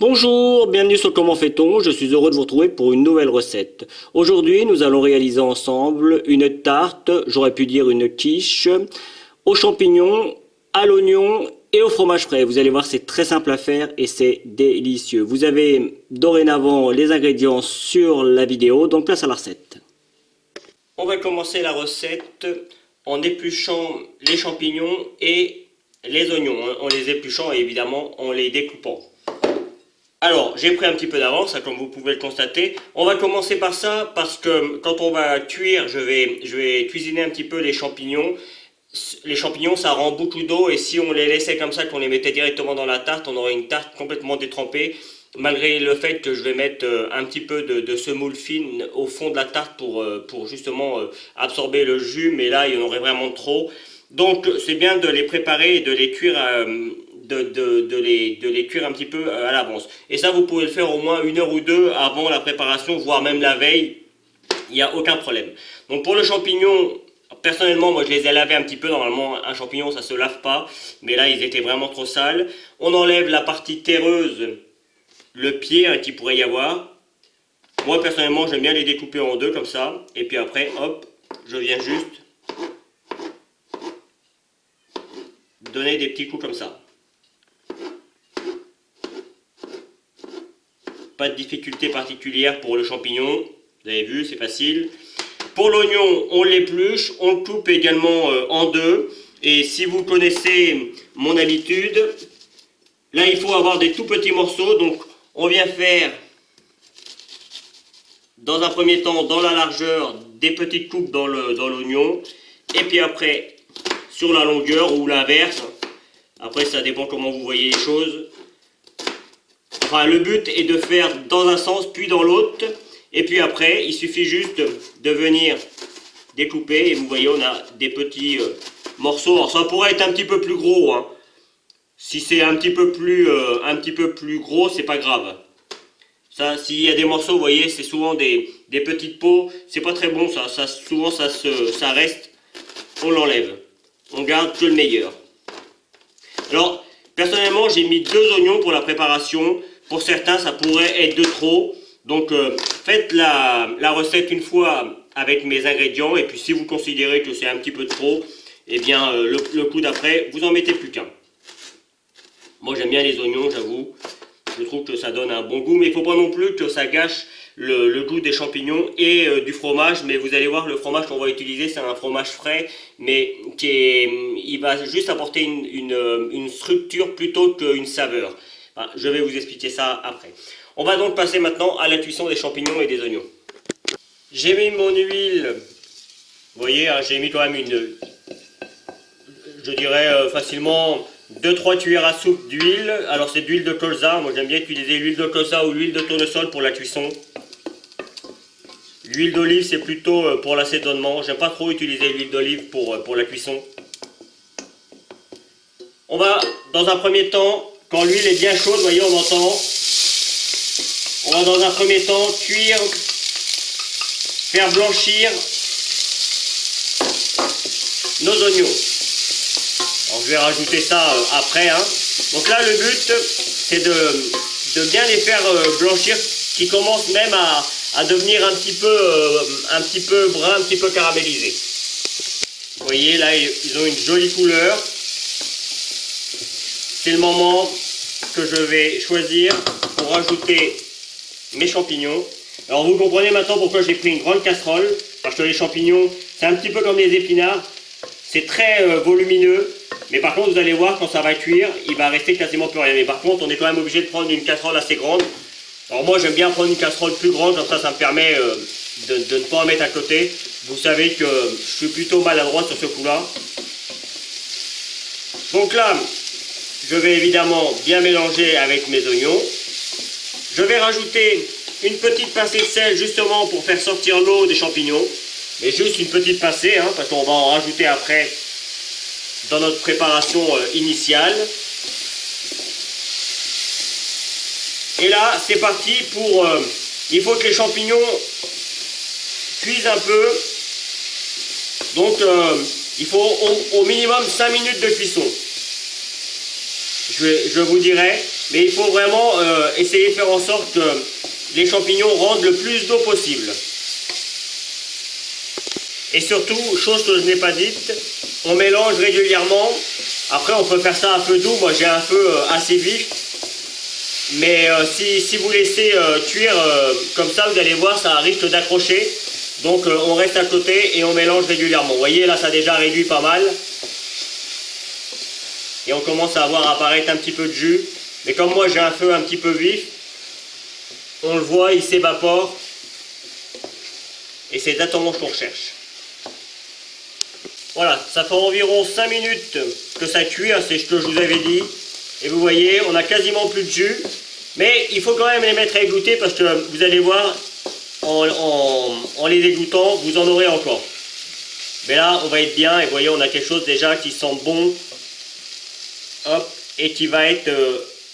Bonjour, bienvenue sur Comment fait-on, je suis heureux de vous retrouver pour une nouvelle recette. Aujourd'hui, nous allons réaliser ensemble une tarte, j'aurais pu dire une quiche, aux champignons, à l'oignon et au fromage frais. Vous allez voir, c'est très simple à faire et c'est délicieux. Vous avez dorénavant les ingrédients sur la vidéo, donc place à la recette. On va commencer la recette en épluchant les champignons et les oignons, en les épluchant et évidemment en les découpant. Alors, j'ai pris un petit peu d'avance, comme vous pouvez le constater. On va commencer par ça, parce que quand on va cuire, je vais cuisiner un petit peu les champignons. Les champignons, ça rend beaucoup d'eau, et si on les laissait comme ça, qu'on les mettait directement dans la tarte, on aurait une tarte complètement détrempée, malgré le fait que je vais mettre un petit peu de semoule fine au fond de la tarte pour justement absorber le jus, mais là, il y en aurait vraiment trop. Donc, c'est bien de les préparer et de les cuire de les cuire un petit peu à l'avance. Et ça, vous pouvez le faire au moins 1 heure ou 2 avant la préparation, voire même la veille. Il n'y a aucun problème. Donc pour le champignon, personnellement, moi je les ai lavés un petit peu. Normalement, un champignon, ça ne se lave pas. Mais là, ils étaient vraiment trop sales. On enlève la partie terreuse, le pied qu'il pourrait y avoir. Moi, personnellement, j'aime bien les découper en deux comme ça. Et puis après, hop, je viens juste donner des petits coups comme ça. Pas de difficulté particulière pour le champignon, vous avez vu, c'est facile. Pour l'oignon, on l'épluche, on le coupe également en deux. Et si vous connaissez mon habitude, là il faut avoir des tout petits morceaux. Donc on vient faire, dans un premier temps, dans la largeur, des petites coupes dans l'oignon. Et puis après, sur la longueur ou l'inverse. Après ça dépend comment vous voyez les choses. Enfin, le but est de faire dans un sens puis dans l'autre. Et puis après, il suffit juste de venir découper. Et vous voyez, on a des petits morceaux. Alors ça pourrait être un petit peu plus gros, hein. Si c'est un petit peu plus gros, c'est pas grave. Ça, s'il y a des morceaux, vous voyez, c'est souvent des petites peaux. C'est pas très bon ça. Souvent ça reste. On l'enlève. On garde que le meilleur. Alors, personnellement, j'ai mis 2 oignons pour la préparation. Pour certains, ça pourrait être de trop. Donc, faites la recette une fois avec mes ingrédients. Et puis, si vous considérez que c'est un petit peu trop, eh bien, le coup d'après, vous en mettez plus qu'un. Moi, j'aime bien les oignons, j'avoue. Je trouve que ça donne un bon goût. Mais il ne faut pas non plus que ça gâche le goût des champignons et du fromage. Mais vous allez voir, le fromage qu'on va utiliser, c'est un fromage frais. Mais il va juste apporter une structure plutôt qu'une saveur. Enfin, je vais vous expliquer ça après. On va donc passer maintenant à la cuisson des champignons et des oignons. J'ai mis mon huile. Vous voyez, hein, j'ai mis quand même je dirais facilement 2-3 cuillères à soupe d'huile. Alors c'est d'huile de colza. Moi j'aime bien utiliser l'huile de colza ou l'huile de tournesol pour la cuisson. L'huile d'olive c'est plutôt pour l'assaisonnement. J'aime pas trop utiliser l'huile d'olive pour la cuisson. On va dans un premier temps, quand l'huile est bien chaude, vous voyez, on entend. On va dans un premier temps cuire, faire blanchir nos oignons. Alors je vais rajouter ça après, hein. Donc là le but c'est de bien les faire blanchir, qui commencent même à devenir un petit peu brun, un petit peu caramélisé. Vous voyez là ils ont une jolie couleur. C'est le moment que je vais choisir pour rajouter mes champignons. Alors vous comprenez maintenant pourquoi j'ai pris une grande casserole, parce que les champignons c'est un petit peu comme les épinards, c'est très volumineux, mais par contre vous allez voir quand ça va cuire, il va rester quasiment plus rien. Mais par contre on est quand même obligé de prendre une casserole assez grande. Alors moi j'aime bien prendre une casserole plus grande, comme ça me permet de ne pas en mettre à côté. Vous savez que je suis plutôt maladroit sur ce coup-là. Donc là, je vais évidemment bien mélanger avec mes oignons. Je vais rajouter une petite pincée de sel justement pour faire sortir l'eau des champignons. Mais juste une petite pincée, hein, parce qu'on va en rajouter après dans notre préparation initiale. Et là, c'est parti pour... il faut que les champignons cuisent un peu. Donc, il faut au minimum 5 minutes de cuisson. Je vous dirai, Mais il faut vraiment essayer de faire en sorte que les champignons rendent le plus d'eau possible. Et surtout, chose que je n'ai pas dite, on mélange régulièrement. Après, on peut faire ça à feu doux. Moi, j'ai un feu assez vif. Mais si vous laissez cuire comme ça, vous allez voir, ça risque d'accrocher. Donc, on reste à côté et on mélange régulièrement. Vous voyez, là, ça a déjà réduit pas mal. Et on commence à voir apparaître un petit peu de jus. Mais comme moi, j'ai un feu un petit peu vif, on le voit, il s'évapore. Et c'est exactement ce qu'on recherche. Voilà, ça fait environ 5 minutes que ça cuit, hein, c'est ce que je vous avais dit. Et vous voyez, on a quasiment plus de jus. Mais il faut quand même les mettre à égoutter parce que vous allez voir, en les égoutant, vous en aurez encore. Mais là, on va être bien et vous voyez, on a quelque chose déjà qui sent bon. Hop, et qui va être,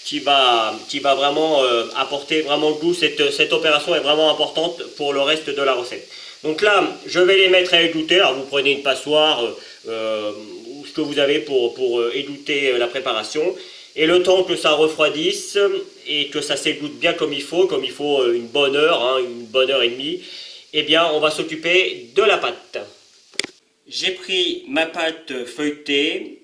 qui va vraiment apporter vraiment le goût. Cette opération est vraiment importante pour le reste de la recette. Donc là, je vais les mettre à égoutter. Alors vous prenez une passoire ou ce que vous avez pour égoutter la préparation. Et le temps que ça refroidisse et que ça s'égoutte bien comme il faut une bonne heure, hein, une bonne heure et demie, eh bien on va s'occuper de la pâte. J'ai pris ma pâte feuilletée,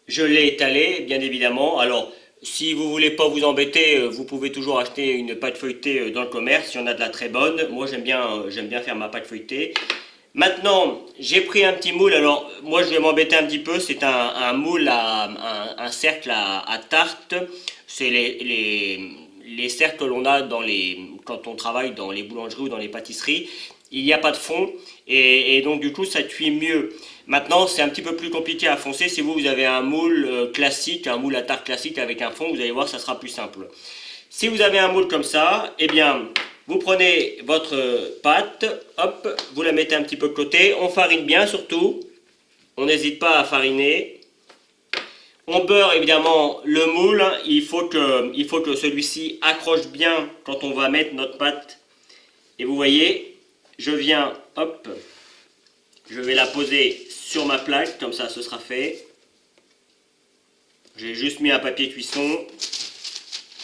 je l'ai étalée bien évidemment. Alors si vous ne voulez pas vous embêter, vous pouvez toujours acheter une pâte feuilletée dans le commerce, il y en a de la très bonne. Moi j'aime bien faire ma pâte feuilletée. Maintenant, j'ai pris un petit moule. Alors moi je vais m'embêter un petit peu, c'est un moule, un cercle à tarte. C'est les cercles que l'on a quand on travaille dans les boulangeries ou dans les pâtisseries. Il n'y a pas de fond et donc du coup ça cuit mieux. Maintenant c'est un petit peu plus compliqué à foncer. Si vous avez un moule classique, un moule à tarte classique avec un fond, vous allez voir ça sera plus simple. Si vous avez un moule comme ça, eh bien vous prenez votre pâte, hop, vous la mettez un petit peu de côté, on farine bien surtout, on n'hésite pas à fariner. On beurre évidemment le moule, il faut que celui-ci accroche bien quand on va mettre notre pâte. Et vous voyez, je viens, hop, je vais la poser sur ma plaque, comme ça ce sera fait. J'ai juste mis un papier cuisson,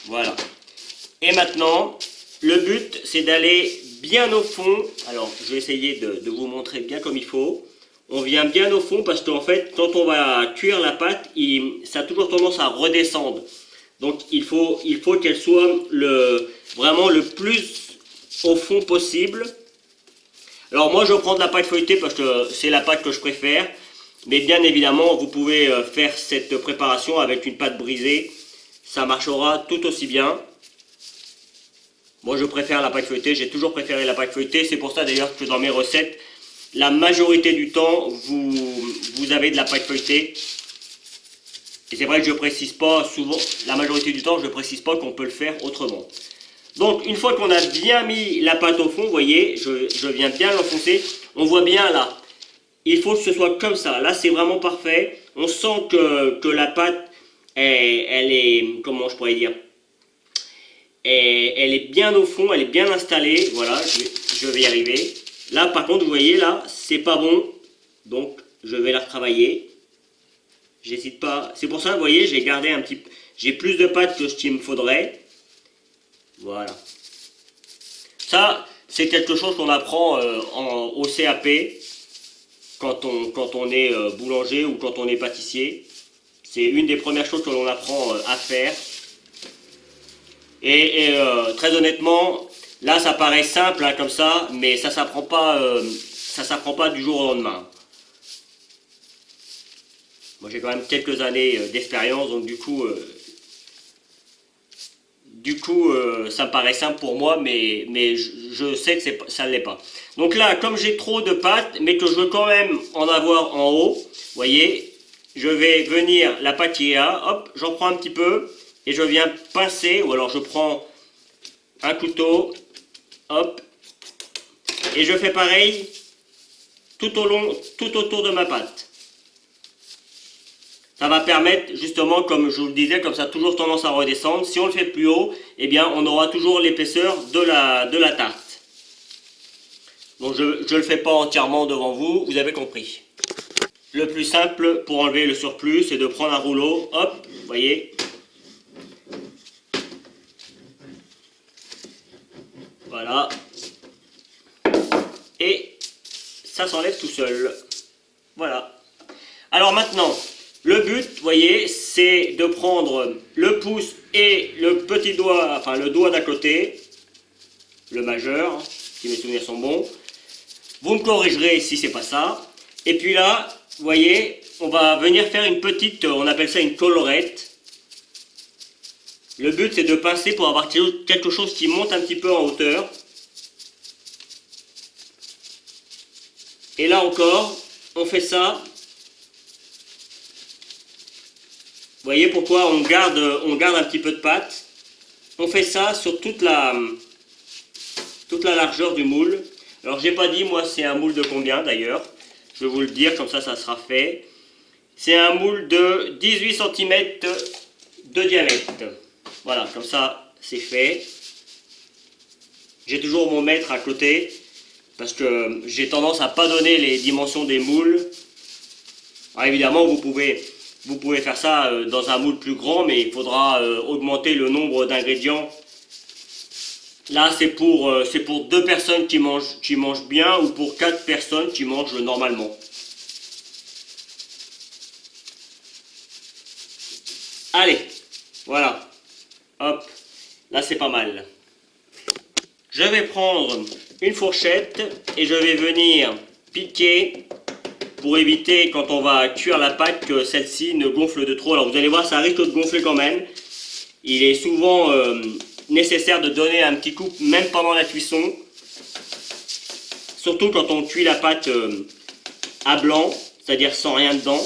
voilà. Et maintenant, le but c'est d'aller bien au fond. Alors je vais essayer de vous montrer bien comme il faut. On vient bien au fond parce qu'en fait quand on va cuire la pâte, ça a toujours tendance à redescendre. Donc il faut qu'elle soit vraiment le plus au fond possible. Alors moi je prends de la pâte feuilletée parce que c'est la pâte que je préfère. Mais bien évidemment vous pouvez faire cette préparation avec une pâte brisée. Ça marchera tout aussi bien. Moi je préfère la pâte feuilletée, j'ai toujours préféré la pâte feuilletée, c'est pour ça d'ailleurs que dans mes recettes, la majorité du temps, vous avez de la pâte feuilletée. Et c'est vrai que je ne précise pas souvent, la majorité du temps, je ne précise pas qu'on peut le faire autrement. Donc une fois qu'on a bien mis la pâte au fond, vous voyez, je viens bien l'enfoncer, on voit bien là, il faut que ce soit comme ça, là c'est vraiment parfait, on sent que la pâte, elle est, comment je pourrais dire, et elle est bien au fond, elle est bien installée, voilà, je vais y arriver. Là par contre vous voyez là, c'est pas bon, donc je vais la retravailler. J'hésite pas, c'est pour ça vous voyez, j'ai gardé un petit, j'ai plus de pâte que ce qu'il me faudrait. Voilà. Ça c'est quelque chose qu'on apprend au CAP quand on est boulanger ou quand on est pâtissier. C'est une des premières choses que l'on apprend à faire. Et très honnêtement, là ça paraît simple hein, comme ça, mais ça s'apprend pas du jour au lendemain. Moi j'ai quand même quelques années d'expérience, donc du coup ça me paraît simple pour moi, mais je sais que ça ne l'est pas. Donc là, comme j'ai trop de pâte, mais que je veux quand même en avoir en haut, vous voyez, je vais venir, la pâte qui est là, hop, j'en prends un petit peu, et je viens pincer, ou alors je prends un couteau, hop, et je fais pareil tout autour de ma pâte. Ça va permettre justement, comme je vous le disais, comme ça a toujours tendance à redescendre. Si on le fait plus haut, eh bien on aura toujours l'épaisseur de la tarte. Donc je ne le fais pas entièrement devant vous, vous avez compris. Le plus simple pour enlever le surplus, c'est de prendre un rouleau, hop, vous voyez. Voilà. Et ça s'enlève tout seul. Voilà. Alors maintenant, le but, vous voyez, c'est de prendre le pouce et le petit doigt, enfin le doigt d'à côté, le majeur, si mes souvenirs sont bons. Vous me corrigerez si c'est pas ça. Et puis là, vous voyez, on va venir faire une petite, on appelle ça une collerette. Le but, c'est de pincer pour avoir quelque chose qui monte un petit peu en hauteur. Et là encore, on fait ça. Vous voyez pourquoi on garde un petit peu de pâte. On fait ça sur toute la largeur du moule. Alors j'ai pas dit moi c'est un moule de combien d'ailleurs. Je vais vous le dire, comme ça sera fait. C'est un moule de 18 cm de diamètre. Voilà, comme ça c'est fait. J'ai toujours mon mètre à côté parce que j'ai tendance à pas donner les dimensions des moules. Alors évidemment vous pouvez faire ça dans un moule plus grand, mais il faudra augmenter le nombre d'ingrédients. Là c'est pour 2 personnes qui mangent bien ou pour 4 personnes qui mangent normalement. Allez, voilà. Hop, là c'est pas mal. Je vais prendre une fourchette et je vais venir piquer pour éviter quand on va cuire la pâte que celle-ci ne gonfle de trop. Alors vous allez voir, ça risque de gonfler quand même. Il est souvent nécessaire de donner un petit coup même pendant la cuisson. Surtout quand on cuit la pâte à blanc, c'est-à-dire sans rien dedans.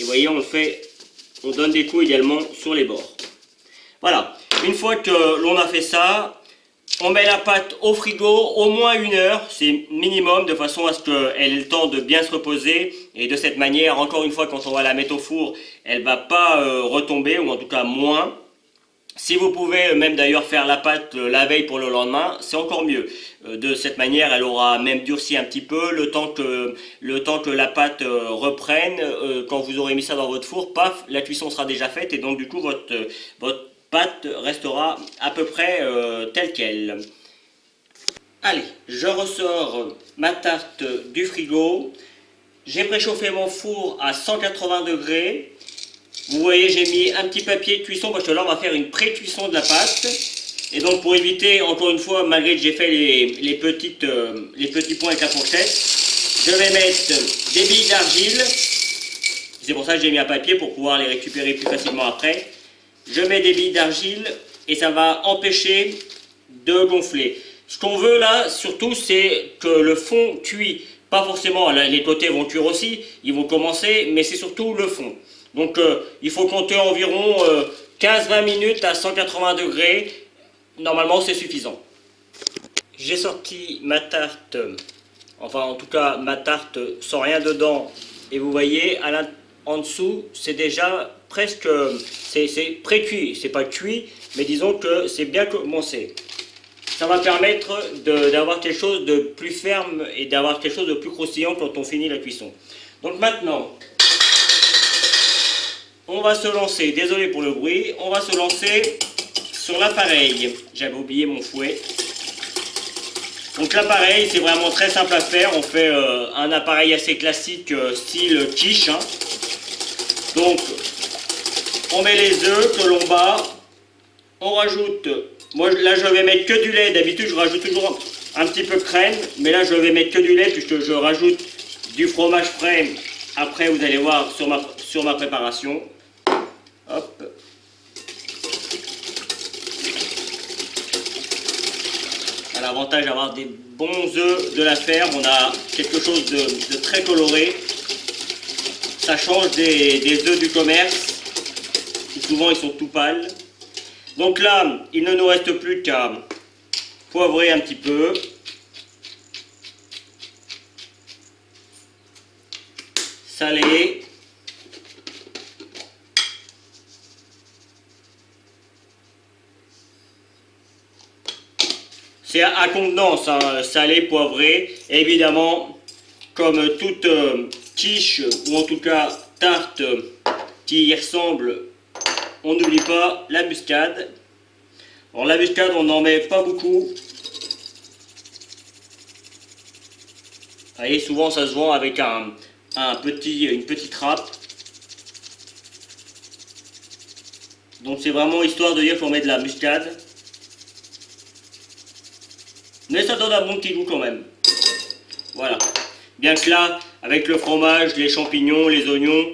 Et vous voyez, on donne des coups également sur les bords. Voilà, une fois que l'on a fait ça, on met la pâte au frigo au moins 1 heure, c'est minimum, de façon à ce qu'elle ait le temps de bien se reposer. Et de cette manière, encore une fois, quand on va la mettre au four, elle ne va pas retomber, ou en tout cas moins. Si vous pouvez même d'ailleurs faire la pâte la veille pour le lendemain, c'est encore mieux. De cette manière, elle aura même durci un petit peu, le temps que la pâte reprenne. Quand vous aurez mis ça dans votre four, paf, la cuisson sera déjà faite et donc du coup votre pâte restera à peu près telle qu'elle. Allez, je ressors ma tarte du frigo. J'ai préchauffé mon four à 180 degrés. Vous voyez, j'ai mis un petit papier de cuisson parce que là on va faire une pré-cuisson de la pâte. Et donc pour éviter, encore une fois, malgré que j'ai fait les petits points avec la fourchette, je vais mettre des billes d'argile. C'est pour ça que j'ai mis un papier pour pouvoir les récupérer plus facilement après. Je mets des billes d'argile et ça va empêcher de gonfler. Ce qu'on veut là, surtout, c'est que le fond cuit. Pas forcément, les côtés vont cuire aussi, ils vont commencer, mais c'est surtout le fond. Donc il faut compter environ 15-20 minutes à 180 degrés. Normalement c'est suffisant. J'ai sorti ma tarte, enfin en tout cas ma tarte sans rien dedans. Et vous voyez, en dessous c'est déjà presque, c'est pré-cuit. C'est pas cuit, mais disons que c'est bien commencé. Ça va permettre d'avoir quelque chose de plus ferme et d'avoir quelque chose de plus croustillant quand on finit la cuisson. Donc maintenant, on va se lancer, désolé pour le bruit, on va se lancer sur l'appareil. J'avais oublié mon fouet. Donc l'appareil, c'est vraiment très simple à faire. On fait un appareil assez classique, style quiche. Hein. Donc, on met les œufs que l'on bat. On rajoute, moi là je vais mettre que du lait. D'habitude je rajoute toujours un petit peu de crème. Mais là je vais mettre que du lait puisque je rajoute du fromage frais. Après vous allez voir sur ma préparation. Hop. L'avantage d'avoir des bons œufs de la ferme, on a quelque chose de très coloré. Ça change des œufs du commerce, qui souvent ils sont tout pâles. Donc là, il ne nous reste plus qu'à poivrer un petit peu. Saler. C'est à contenance, hein, salé, poivré. Et évidemment, comme toute quiche, ou en tout cas tarte qui y ressemble, on n'oublie pas la muscade. Alors la muscade, on n'en met pas beaucoup. Vous voyez, souvent ça se vend avec une petite râpe. Donc c'est vraiment histoire de dire qu'on met de la muscade. Mais ça donne un bon petit goût quand même. Voilà. Bien que là, avec le fromage, les champignons, les oignons,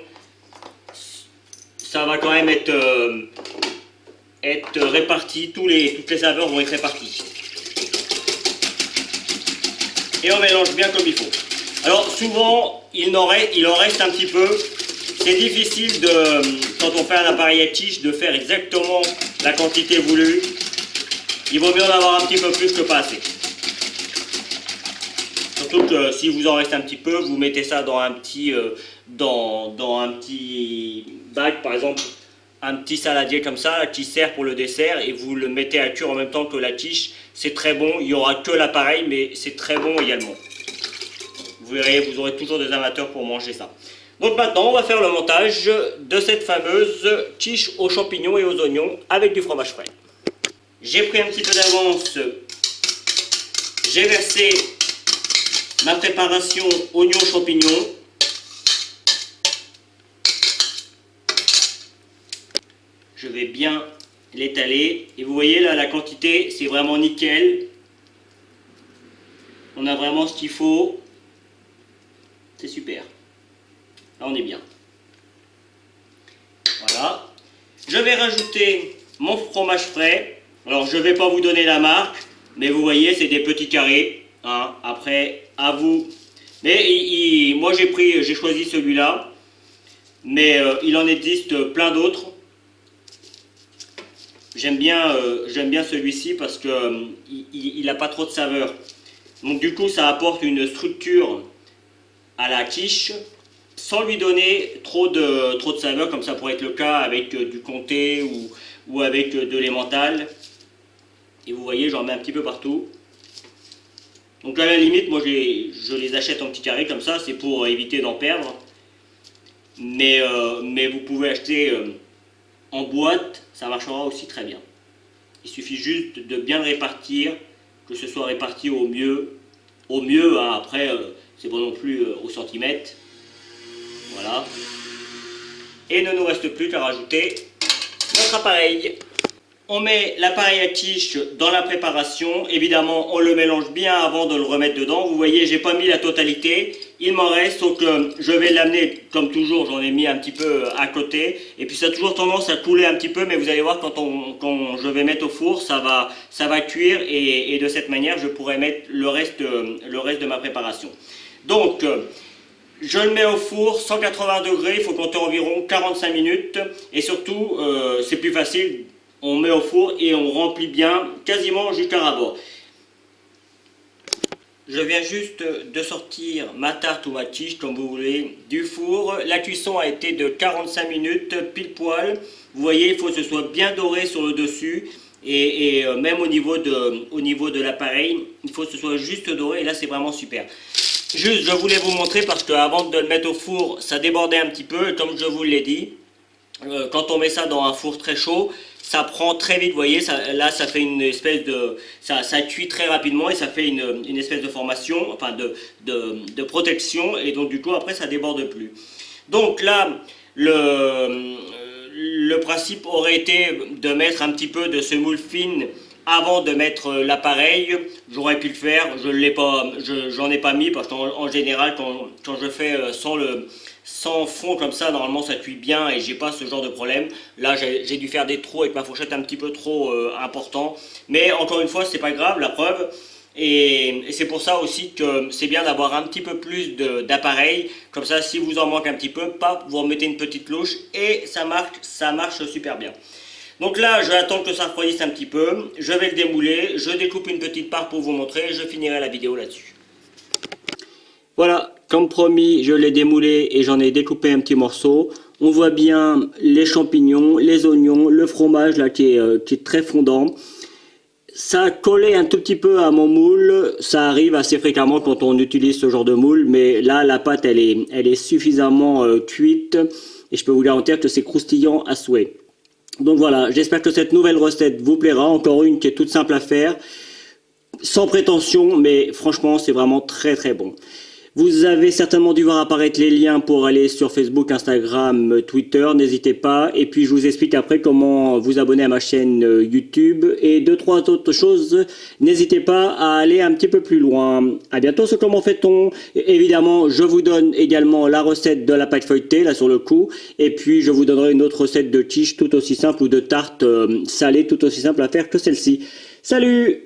ça va quand même être réparti. Toutes les saveurs vont être réparties. Et on mélange bien comme il faut. Alors souvent, il en reste un petit peu. C'est difficile quand on fait un appareil à quiche de faire exactement la quantité voulue. Il vaut mieux en avoir un petit peu plus que pas assez. Surtout que si vous en reste un petit peu, vous mettez ça dans un petit, dans un petit bac, par exemple un petit saladier comme ça qui sert pour le dessert, et vous le mettez à cuire en même temps que la quiche. C'est très bon, il n'y aura que l'appareil, mais c'est très bon également. Vous verrez, vous aurez toujours des amateurs pour manger ça. Donc maintenant, on va faire le montage de cette fameuse quiche aux champignons et aux oignons avec du fromage frais. J'ai pris un petit peu d'avance, j'ai versé ma préparation oignons-champignons. Je vais bien l'étaler. Et vous voyez là, la quantité, c'est vraiment nickel. On a vraiment ce qu'il faut. C'est super. Là, on est bien. Voilà. Je vais rajouter mon fromage frais. Alors, je ne vais pas vous donner la marque, mais vous voyez, c'est des petits carrés. Hein. Après, à vous. Mais moi, j'ai choisi celui-là. Mais il en existe plein d'autres. J'aime bien celui-ci parce que il n'a pas trop de saveur. Donc du coup, ça apporte une structure à la quiche sans lui donner trop de saveur, comme ça pourrait être le cas avec du comté ou avec de l'emmental. Et vous voyez, j'en mets un petit peu partout. Donc à la limite, moi je les achète en petits carrés comme ça, c'est pour éviter d'en perdre. Mais vous pouvez acheter en boîte, ça marchera aussi très bien. Il suffit juste de bien le répartir, que ce soit réparti au mieux. Au mieux, hein, après, c'est pas non plus au centimètre. Voilà. Et il ne nous reste plus qu'à rajouter notre appareil. On met l'appareil à quiche dans la préparation. Évidemment, on le mélange bien avant de le remettre dedans. Vous voyez, j'ai pas mis la totalité. Il m'en reste, donc je vais l'amener, comme toujours, j'en ai mis un petit peu à côté. Et puis ça a toujours tendance à couler un petit peu, mais vous allez voir, quand je vais mettre au four, ça va cuire. Et de cette manière, je pourrai mettre le reste de ma préparation. Donc, je le mets au four, 180 degrés, il faut compter environ 45 minutes. Et surtout, c'est plus facile. On met au four et on remplit bien, quasiment jusqu'à ras-bord. Je viens juste de sortir ma tarte ou ma quiche, comme vous voulez, du four. La cuisson a été de 45 minutes, pile poil. Vous voyez, il faut que ce soit bien doré sur le dessus. Et même au niveau de l'appareil, il faut que ce soit juste doré. Et là, c'est vraiment super. Juste, je voulais vous montrer parce qu'avant de le mettre au four, ça débordait un petit peu. Et comme je vous l'ai dit, quand on met ça dans un four très chaud, ça prend très vite, vous voyez, là ça fait une espèce de... Ça cuit très rapidement et ça fait une espèce de formation, enfin de protection, et donc du coup après ça déborde plus. Donc là, le principe aurait été de mettre un petit peu de semoule fine avant de mettre l'appareil. J'aurais pu le faire, j'en ai pas mis parce qu'en général quand je fais sans fond comme ça, normalement ça cuit bien et j'ai pas ce genre de problème. Là j'ai dû faire des trous avec ma fourchette un petit peu trop important, mais encore une fois c'est pas grave, la preuve. Et c'est pour ça aussi que c'est bien d'avoir un petit peu plus d'appareil, comme ça si vous en manque un petit peu, paf, vous remettez une petite cloche et ça marche super bien. Donc là, je vais attendre que ça refroidisse un petit peu, je vais le démouler, je découpe une petite part pour vous montrer, je finirai la vidéo là-dessus. Voilà, comme promis, je l'ai démoulé et j'en ai découpé un petit morceau. On voit bien les champignons, les oignons, le fromage là qui est très fondant. Ça collait un tout petit peu à mon moule, ça arrive assez fréquemment quand on utilise ce genre de moule, mais là la pâte elle est suffisamment cuite et je peux vous garantir que c'est croustillant à souhait. Donc voilà, j'espère que cette nouvelle recette vous plaira. Encore une qui est toute simple à faire, sans prétention, mais franchement, c'est vraiment très très bon. Vous avez certainement dû voir apparaître les liens pour aller sur Facebook, Instagram, Twitter, n'hésitez pas. Et puis je vous explique après comment vous abonner à ma chaîne YouTube et deux, trois autres choses. N'hésitez pas à aller un petit peu plus loin. À bientôt sur Comment fait-on. Évidemment, je vous donne également la recette de la pâte feuilletée, là sur le coup. Et puis je vous donnerai une autre recette de quiche tout aussi simple ou de tarte salée tout aussi simple à faire que celle-ci. Salut!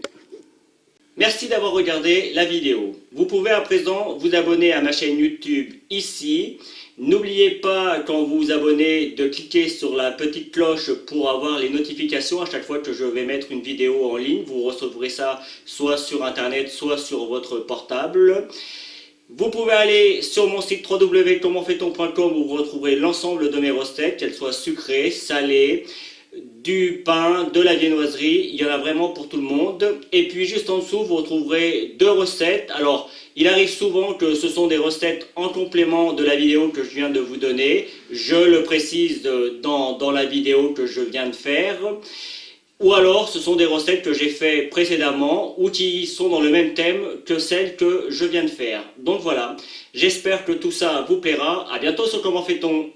Merci d'avoir regardé la vidéo. Vous pouvez à présent vous abonner à ma chaîne YouTube ici. N'oubliez pas, quand vous vous abonnez, de cliquer sur la petite cloche pour avoir les notifications à chaque fois que je vais mettre une vidéo en ligne. Vous recevrez ça soit sur internet, soit sur votre portable. Vous pouvez aller sur mon site www.commentfaiton.com où vous retrouverez l'ensemble de mes recettes, qu'elles soient sucrées, salées, du pain, de la viennoiserie, il y en a vraiment pour tout le monde. Et puis juste en dessous, vous retrouverez deux recettes. Alors, il arrive souvent que ce sont des recettes en complément de la vidéo que je viens de vous donner. Je le précise dans la vidéo que je viens de faire. Ou alors, ce sont des recettes que j'ai fait précédemment ou qui sont dans le même thème que celles que je viens de faire. Donc voilà, j'espère que tout ça vous plaira. À bientôt sur Comment fait-on.